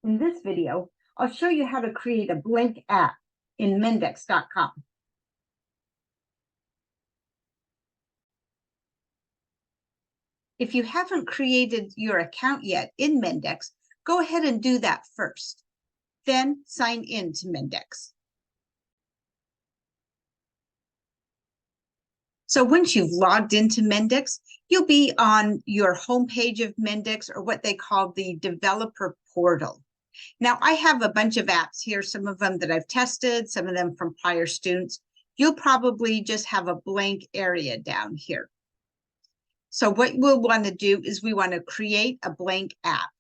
In this video, I'll show you how to create a blank app in Mendix.com. If you haven't created your account yet in Mendix, go ahead and do that first. Then sign in to Mendix. So once you've logged into Mendix, you'll be on your homepage of Mendix, or what they call the developer portal. Now, I have a bunch of apps here, some of them that I've tested, some of them from prior students. You'll probably just have a blank area down here. So what we'll want to do is we want to create a blank app.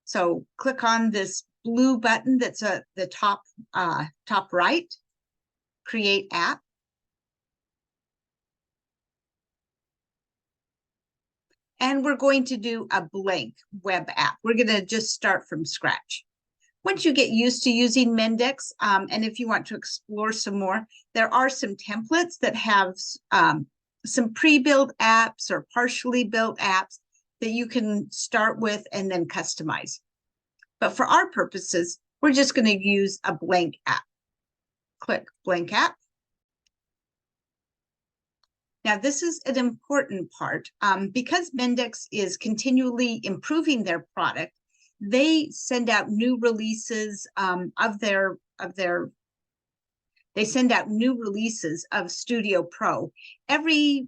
So click on this blue button that's at the top right, create app. And we're going to do a blank web app. We're going to just start from scratch. Once you get used to using Mendix, and if you want to explore some more, there are some templates that have some pre-built apps or partially built apps that you can start with and then customize. But for our purposes, we're just going to use a blank app. Click blank app. Now, this is an important part. Because Mendix is continually improving their product, they send out new releases they send out new releases of Sp0 every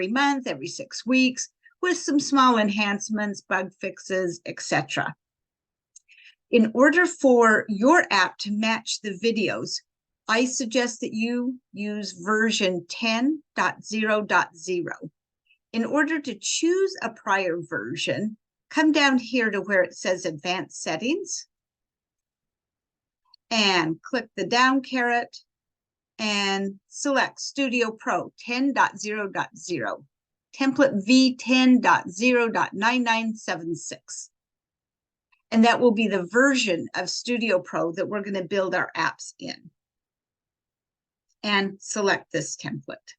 month, every 6 weeks, with some small enhancements, bug fixes, etc. In order for your app to match the videos, I suggest that you use version 10.0.0. In order to choose a prior version, come down here to where it says Advanced Settings and click the down caret and select Sp0 10.0.0, template v10.0.9976. And that will be the version of Sp0 that we're going to build our apps in. And select this template.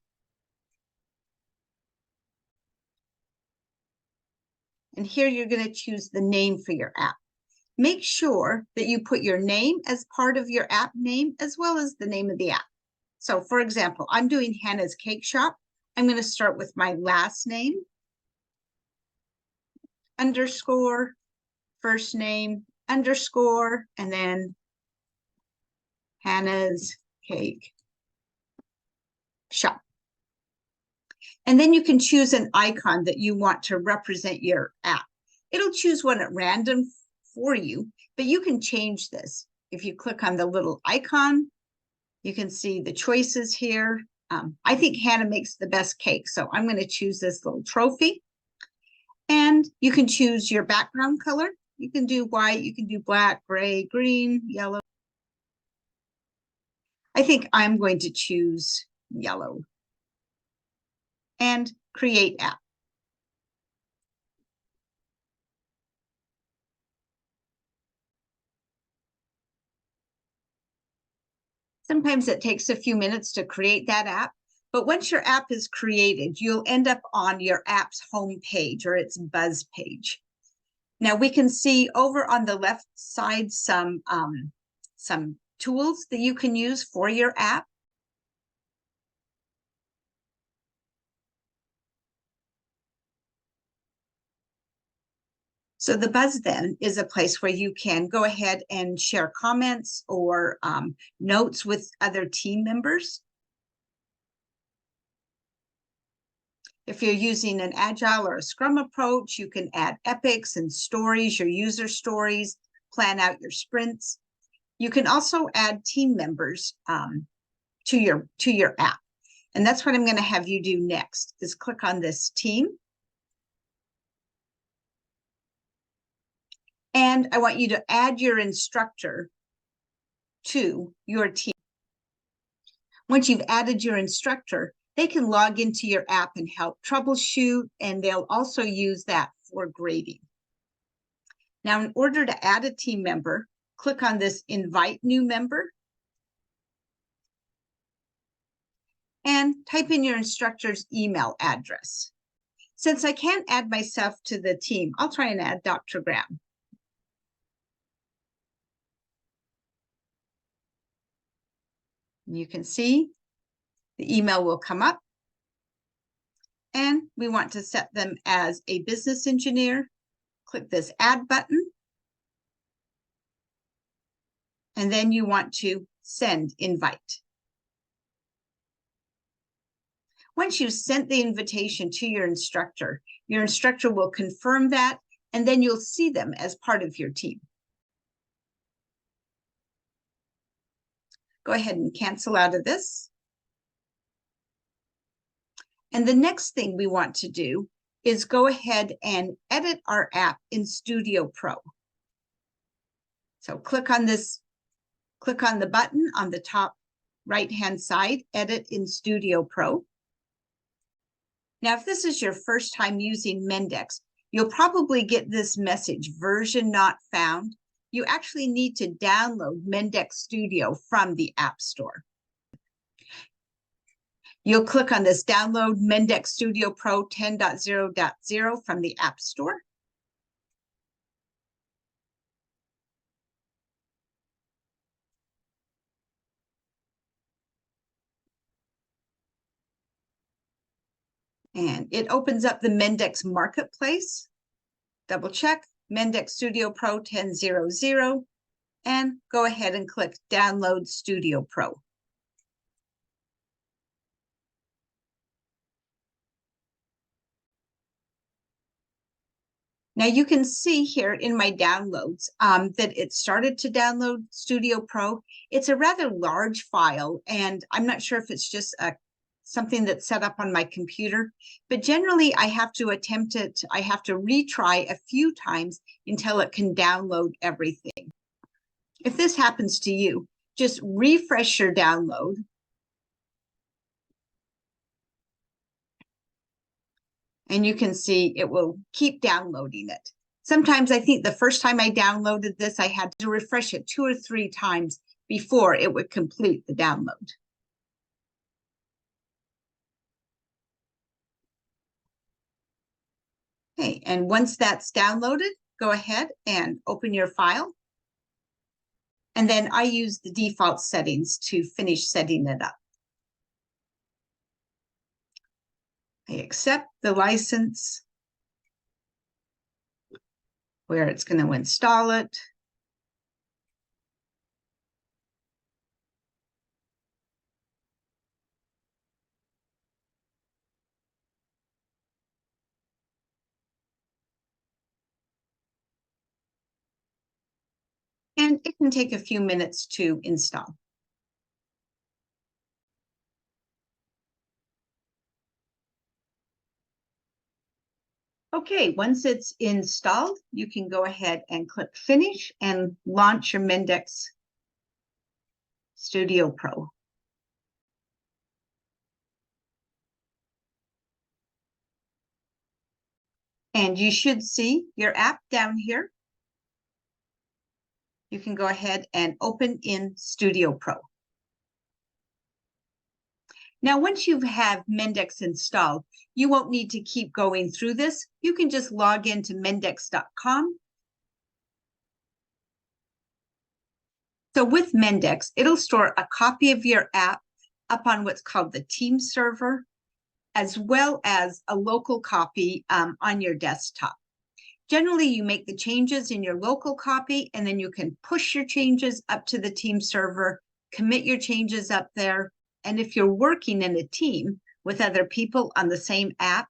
And here you're going to choose the name for your app. Make sure that you put your name as part of your app name, as well as the name of the app. So for example, I'm doing Hannah's Cake Shop. I'm going to start with my last name, underscore, first name, underscore, and then Hannah's Cake Shop. And then you can choose an icon that you want to represent your app. It'll choose one at random for you, but you can change this. If you click on the little icon, you can see the choices here. I think Hannah makes the best cake, so I'm going to choose this little trophy. And you can choose your background color. You can do white, you can do black, gray, green, yellow. I think I'm going to choose yellow. And create app. Sometimes it takes a few minutes to create that app, but once your app is created, you'll end up on your app's home page, or its buzz page. Now we can see over on the left side some tools that you can use for your app. So the buzz then is a place where you can go ahead and share comments or notes with other team members. If you're using an Agile or a Scrum approach, you can add epics and stories, your user stories, plan out your sprints. You can also add team members to your app. And that's what I'm going to have you do next, is click on this team. And I want you to add your instructor to your team. Once you've added your instructor, they can log into your app and help troubleshoot, and they'll also use that for grading. Now, in order to add a team member, click on this Invite New Member and type in your instructor's email address. Since I can't add myself to the team, I'll try and add Dr. Graham. You can see the email will come up, and we want to set them as a business engineer. Click this add button, and then you want to send invite. Once you've sent the invitation to your instructor will confirm that, and then you'll see them as part of your team. Go ahead and cancel out of this. And the next thing we want to do is go ahead and edit our app in Studio Pro. So click on this, click on the button on the top right-hand side, Edit in Studio Pro. Now, if this is your first time using Mendix, you'll probably get this message, version not found. You actually need to download Mendix Studio from the App Store. You'll click on this Download Mendix Studio Pro 10.0.0 from the App Store. And it opens up the Mendix Marketplace. Double check Mendix Studio Pro 10.0.0 and go ahead and click Download Studio Pro. Now you can see here in my downloads that it started to download Studio Pro. It's a rather large file, and I'm not sure if it's just something that's set up on my computer, but generally I have to attempt it. I have to retry a few times until it can download everything. If this happens to you, just refresh your download. And you can see it will keep downloading it. Sometimes I think the first time I downloaded this, I had to refresh it 2 or 3 times before it would complete the download. Okay, and once that's downloaded, go ahead and open your file. And then I use the default settings to finish setting it up. I accept the license, where it's going to install it. And it can take a few minutes to install. Okay, once it's installed, you can go ahead and click Finish and launch your Mendix Studio Pro. And you should see your app down here. You can go ahead and open in Studio Pro. Now, once you have Mendix installed, you won't need to keep going through this. You can just log into mendix.com. So with Mendix, it'll store a copy of your app up on what's called the team server, as well as a local copy on your desktop. Generally, you make the changes in your local copy, and then you can push your changes up to the team server, commit your changes up there. And if you're working in a team with other people on the same app,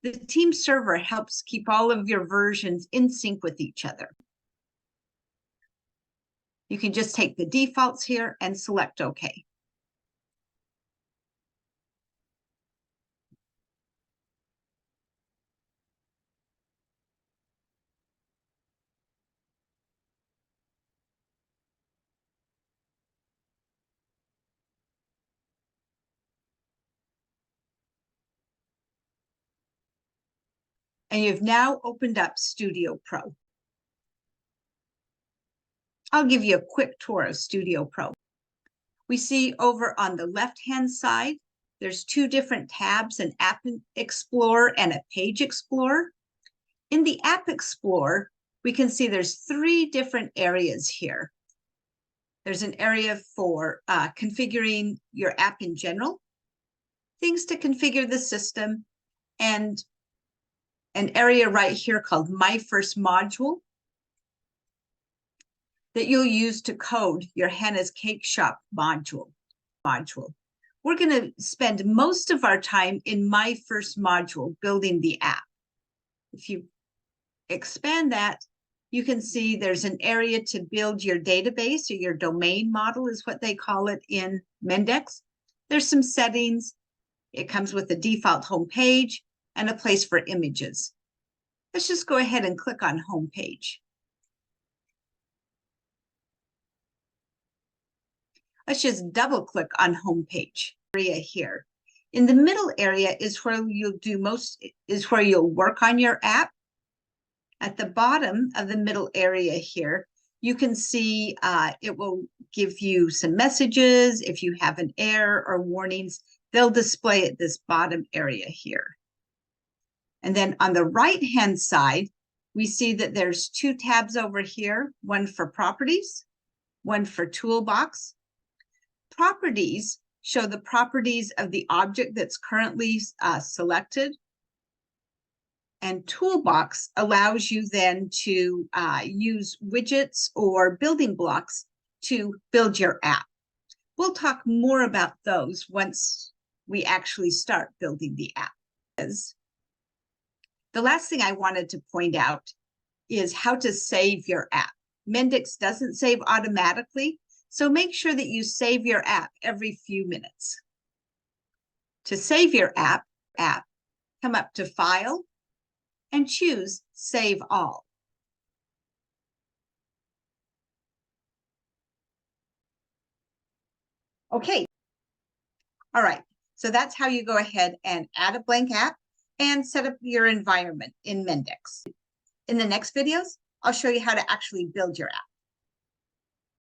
the team server helps keep all of your versions in sync with each other. You can just take the defaults here and select OK. And you've now opened up Studio Pro. I'll give you a quick tour of Studio Pro. We see over on the left-hand side, there's 2 different tabs, an App Explorer and a Page Explorer. In the App Explorer, we can see there's 3 different areas here. There's an area for configuring your app in general, things to configure the system, and an area right here called My First Module that you'll use to code your Hannah's Cake Shop module. We're going to spend most of our time in My First Module building the app. If you expand that, you can see there's an area to build your database, or your domain model is what they call it in Mendix. There's some settings. It comes with a default home page and a place for images. Let's just go ahead and click on home page. Let's just double click on home page area here. In the middle area is where you'll work on your app. At the bottom of the middle area here, you can see it will give you some messages. If you have an error or warnings, they'll display at this bottom area here. And then on the right-hand side, we see that there's two tabs over here, one for properties, one for toolbox. Properties show the properties of the object that's currently selected. And toolbox allows you then to use widgets or building blocks to build your app. We'll talk more about those once we actually start building the app. The last thing I wanted to point out is how to save your app. Mendix doesn't save automatically, so make sure that you save your app every few minutes. To save your app, come up to File and choose Save All. Okay. All right. So that's how you go ahead and add a blank app and set up your environment in Mendix. In the next videos, I'll show you how to actually build your app.